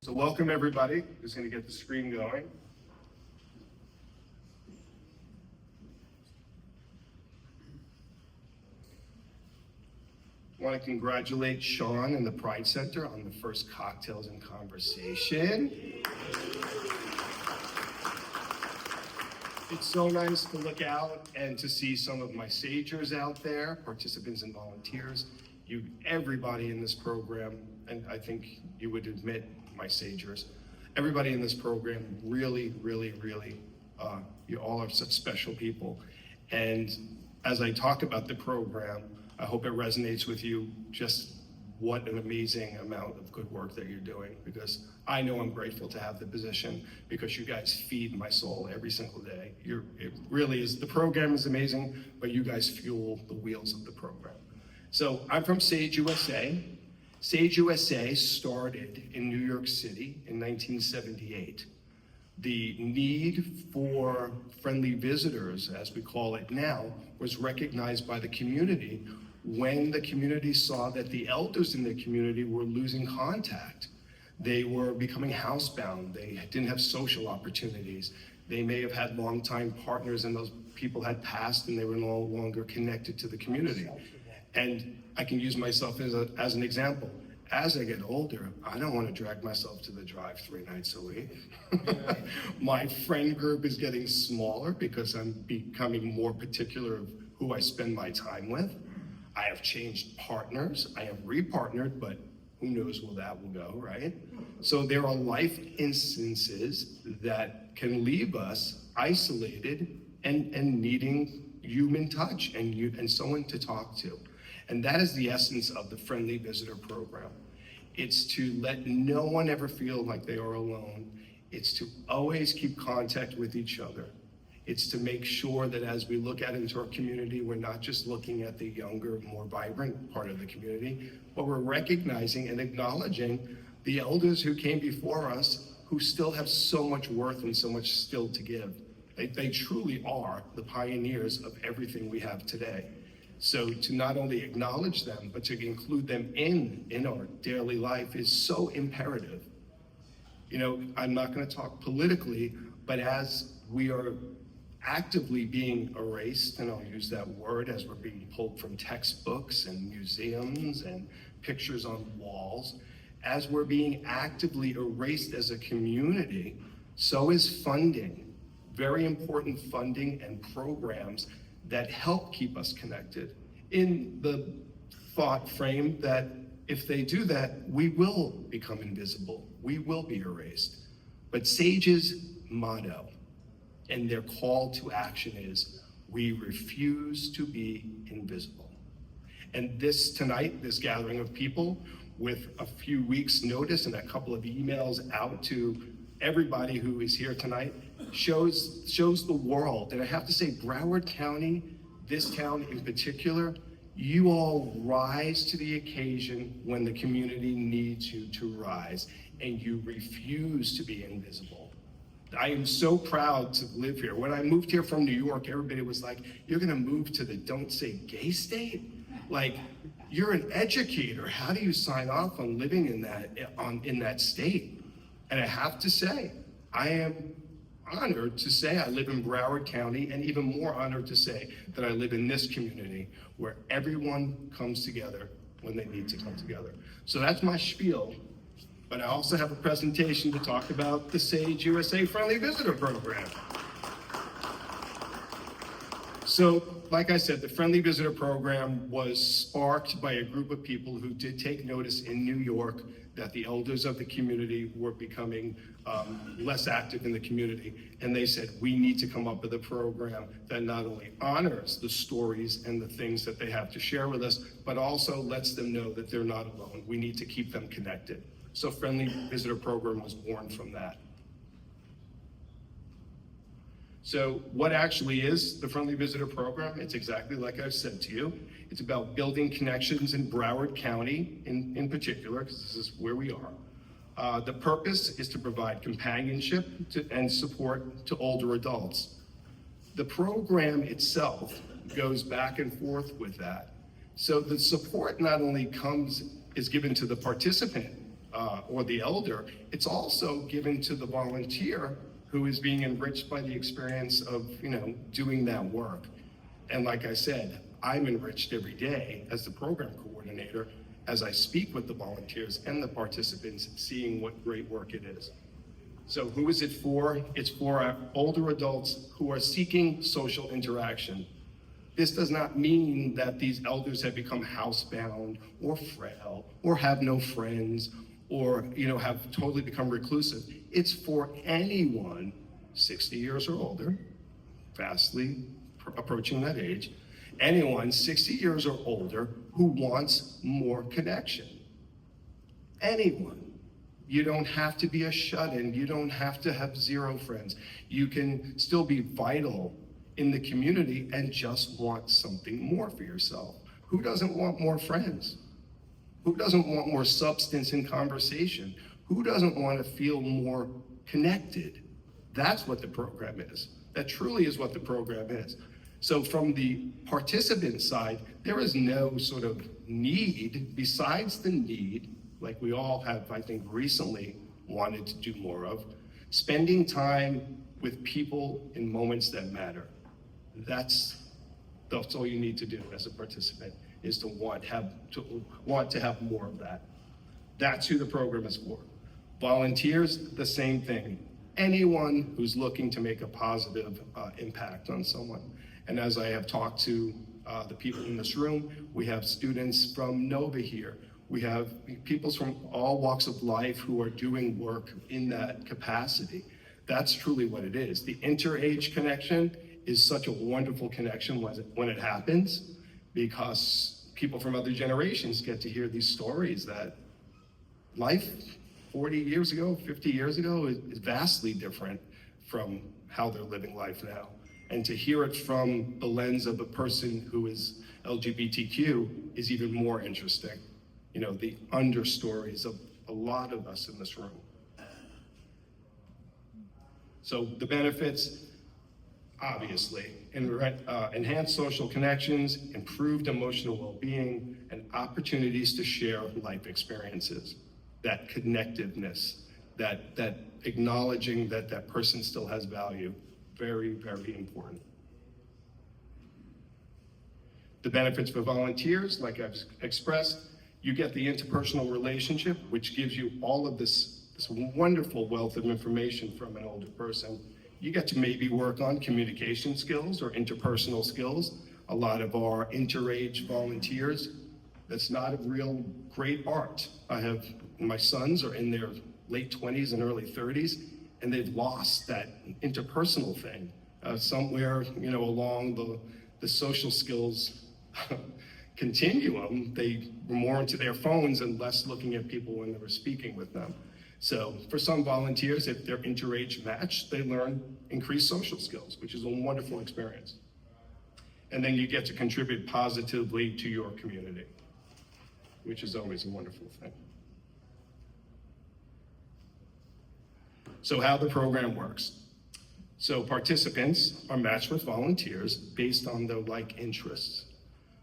So welcome everybody. Just going to get the screen going. I want to congratulate Shawn and the Pride Center on the first Cocktails and Conversation. It's so nice to look out and to see some of my sagers out there, participants and volunteers. Everybody in this program, and I think you would admit my sagers, everybody in this program really, you all are such special people. And as I talk about the program, I hope it resonates with you just what an amazing amount of good work that you're doing, because I know I'm grateful to have the position, because you guys feed my soul every single day. It really is, the program is amazing, but you guys fuel the wheels of the program. So I'm from Sage USA. Sage USA started in New York City in 1978. The need for friendly visitors, as we call it now, was recognized by the community when the community saw that the elders in the community were losing contact. They were becoming housebound. They didn't have social opportunities. They may have had longtime partners and those people had passed and they were no longer connected to the community. And I can use myself as an example. As I get older, I don't want to drag myself to the drive 3 nights a week. My friend group is getting smaller because I'm becoming more particular of who I spend my time with. I have changed partners. I have repartnered, but who knows where that will go, right? So there are life instances that can leave us isolated and needing human touch and someone to talk to. And that is the essence of the Friendly Visitor Program. It's to let no one ever feel like they are alone. It's to always keep contact with each other. It's to make sure that as we look out into our community, we're not just looking at the younger, more vibrant part of the community, but we're recognizing and acknowledging the elders who came before us who still have so much worth and so much still to give. They truly are the pioneers of everything we have today. So to not only acknowledge them, but to include them in our daily life is so imperative. You know, I'm not going to talk politically, but as we are actively being erased, and I'll use that word, as we're being pulled from textbooks and museums and pictures on walls, as we're being actively erased as a community, so is funding, very important funding and programs that help keep us connected, in the thought frame that if they do that, we will become invisible, we will be erased. But Sage's motto and their call to action is, we refuse to be invisible. And tonight, this gathering of people with a few weeks' notice and a couple of emails out to everybody who is here tonight shows the world. And I have to say, Broward County, this town in particular, you all rise to the occasion when the community needs you to rise, and you refuse to be invisible. I am so proud to live here. When I moved here from New York, everybody was like, you're gonna move to the don't say gay state? Like, you're an educator. How do you sign off on living in that state? And I have to say, I am honored to say I live in Broward County, and even more honored to say that I live in this community where everyone comes together when they need to come together. So that's my spiel, but I also have a presentation to talk about the Sage USA Friendly Visitor Program. So, like I said, the Friendly Visitor Program was sparked by a group of people who did take notice in New York that the elders of the community were becoming less active in the community. And they said, we need to come up with a program that not only honors the stories and the things that they have to share with us, but also lets them know that they're not alone. We need to keep them connected. So Friendly Visitor Program was born from that. So what actually is the Friendly Visitor Program? It's exactly like I've said to you. It's about building connections in Broward County in particular, because this is where we are. The purpose is to provide companionship and support to older adults. The program itself goes back and forth with that. So the support not only is given to the participant, or the elder, it's also given to the volunteer who is being enriched by the experience of, doing that work. And like I said, I'm enriched every day as the program coordinator as I speak with the volunteers and the participants, seeing what great work it is. So who is it for? It's for our older adults who are seeking social interaction. This does not mean that these elders have become housebound or frail or have no friends or have totally become reclusive. It's for anyone 60 years or older, fastly approaching that age, anyone 60 years or older who wants more connection. Anyone. You don't have to be a shut-in. You don't have to have zero friends. You can still be vital in the community and just want something more for yourself. Who doesn't want more friends? Who doesn't want more substance in conversation? Who doesn't want to feel more connected? That's what the program is. That truly is what the program is. So from the participant side, there is no sort of need besides the need, like we all have, I think, recently wanted to do more of, spending time with people in moments that matter. That's all you need to do as a participant, is to want to have more of that. That's who the program is for. Volunteers, the same thing. Anyone who's looking to make a positive impact on someone. And as I have talked to the people in this room, we have students from Nova here. We have people from all walks of life who are doing work in that capacity. That's truly what it is. The inter-age connection is such a wonderful connection when it happens, because people from other generations get to hear these stories that life 40 years ago, 50 years ago is vastly different from how they're living life now. And to hear it from the lens of a person who is LGBTQ is even more interesting. The understories of a lot of us in this room. So the benefits, obviously, enhanced social connections, improved emotional well-being, and opportunities to share life experiences. That connectiveness, that acknowledging that that person still has value. Very, very important. The benefits for volunteers, like I've expressed, you get the interpersonal relationship, which gives you all of this wonderful wealth of information from an older person. You get to maybe work on communication skills or interpersonal skills. A lot of our inter-age volunteers, that's not a real great art. My sons are in their late 20s and early 30s, and they've lost that interpersonal thing. Somewhere, along the social skills continuum, they were more into their phones and less looking at people when they were speaking with them. So for some volunteers, if they're inter-age matched, they learn increased social skills, which is a wonderful experience. And then you get to contribute positively to your community, which is always a wonderful thing. So how the program works. So participants are matched with volunteers based on their like interests.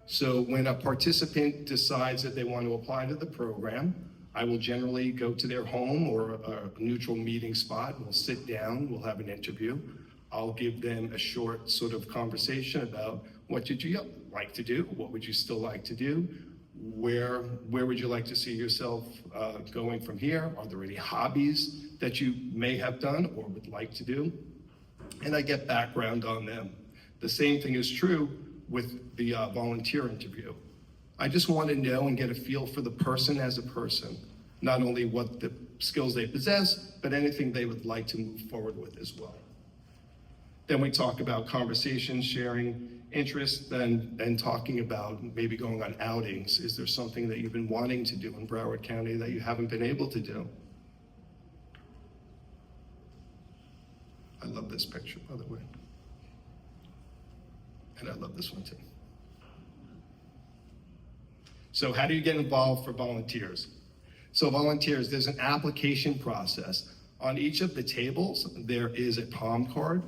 So when a participant decides that they want to apply to the program, I will generally go to their home or a neutral meeting spot. We'll sit down, we'll have an interview. I'll give them a short sort of conversation about what did you like to do? What would you still like to do? Where would you like to see yourself going from here? Are there any hobbies that you may have done or would like to do? And I get background on them. The same thing is true with the volunteer interview. I just want to know and get a feel for the person as a person, not only what the skills they possess, but anything they would like to move forward with as well. Then we talk about conversations, sharing interests, and talking about maybe going on outings. Is there something that you've been wanting to do in Broward County that you haven't been able to do? I love this picture, by the way. And I love this one too. So how do you get involved for volunteers? So volunteers, there's an application process. On each of the tables, there is a palm card.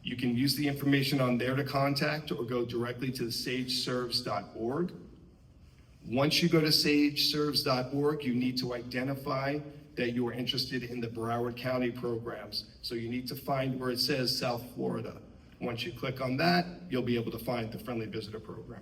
You can use the information on there to contact or go directly to the sageserves.org. Once you go to sageserves.org, you need to identify that you are interested in the Broward County programs. So you need to find where it says South Florida. Once you click on that, you'll be able to find the Friendly Visitor Program.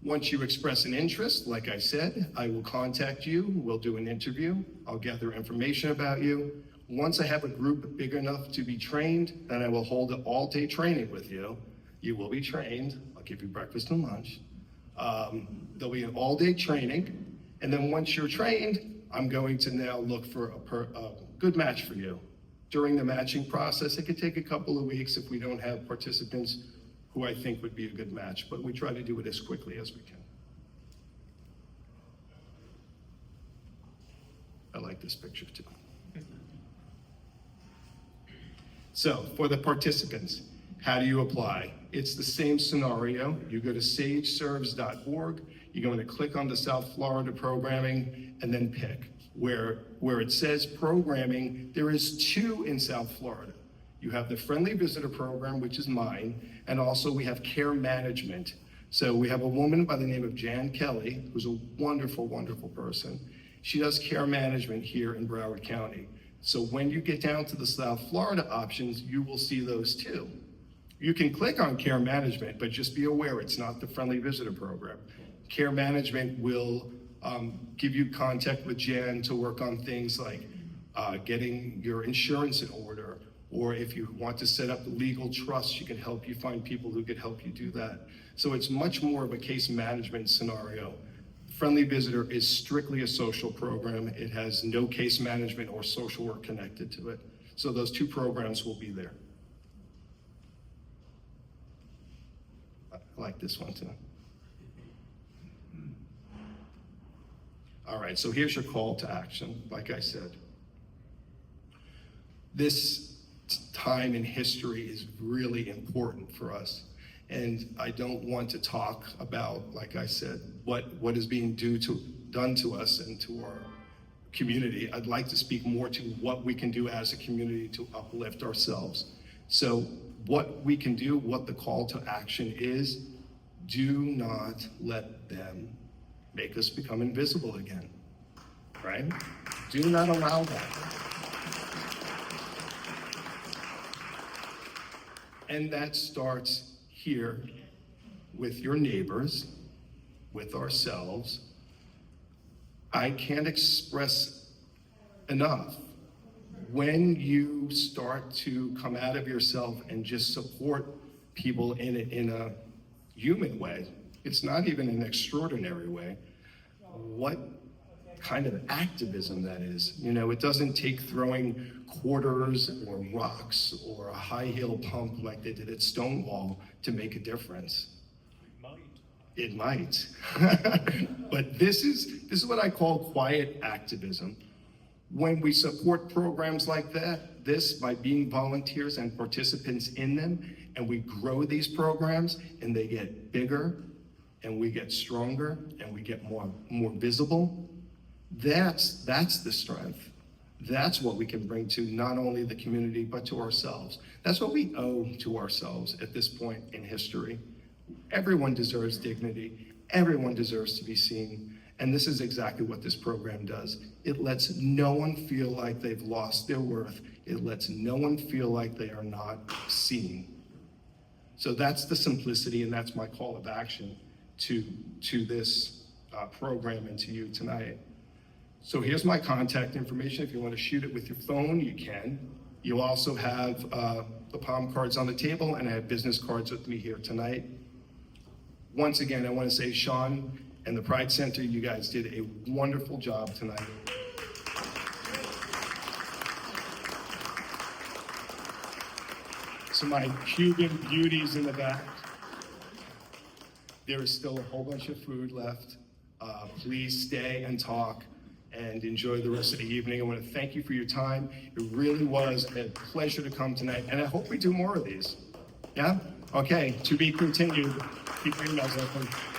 Once you express an interest, like I said, I will contact you, we'll do an interview, I'll gather information about you. Once I have a group big enough to be trained, then I will hold an all-day training with you. You will be trained, I'll give you breakfast and lunch. There'll be an all-day training, and then once you're trained, I'm going to now look for a good match for you. During the matching process, it could take a couple of weeks if we don't have participants who I think would be a good match, but we try to do it as quickly as we can. I like this picture too. So for the participants, how do you apply? It's the same scenario. You go to sageserves.org, you're going to click on the South Florida programming and then pick. Where it says programming, there is 2 in South Florida. You have the Friendly Visitor Program, which is mine, and also we have care management. So we have a woman by the name of Jan Kelly, who's a wonderful, wonderful person. She does care management here in Broward County. So when you get down to the South Florida options, you will see those too. You can click on care management, but just be aware it's not the Friendly Visitor Program. Care management will give you contact with Jan to work on things like getting your insurance in order, or if you want to set up legal trusts, she can help you find people who could help you do that. So it's much more of a case management scenario. Friendly Visitor is strictly a social program. It has no case management or social work connected to it. So those 2 programs will be there. I like this one too. All right, so here's your call to action, like I said. This time in history is really important for us. And I don't want to talk about, like I said, what is being done to us and to our community. I'd like to speak more to what we can do as a community to uplift ourselves. So what we can do, what the call to action is, do not let them make us become invisible again, right? Do not allow that. And that starts here with your neighbors, with ourselves. I can't express enough. When you start to come out of yourself and just support people in a human way, it's not even an extraordinary way, what kind of activism that is. You know, it doesn't take throwing quarters or rocks or a high heel pump like they did at Stonewall to make a difference. It might. But this is what I call quiet activism. When we support programs like this by being volunteers and participants in them, and we grow these programs and they get bigger and we get stronger and we get more visible, that's the strength. That's what we can bring to not only the community, but to ourselves. That's what we owe to ourselves at this point in history. Everyone deserves dignity. Everyone deserves to be seen. And this is exactly what this program does. It lets no one feel like they've lost their worth. It lets no one feel like they are not seen. So that's the simplicity, and that's my call of action to this program and to you tonight. So here's my contact information. If you want to shoot it with your phone, you can. You also have the palm cards on the table, and I have business cards with me here tonight. Once again, I want to say, Shawn and the Pride Center, you guys did a wonderful job tonight. So my Cuban beauties in the back. There is still a whole bunch of food left. Please stay and talk and enjoy the rest of the evening. I want to thank you for your time. It really was a pleasure to come tonight, and I hope we do more of these. Yeah? Okay, to be continued. Keep your emails open.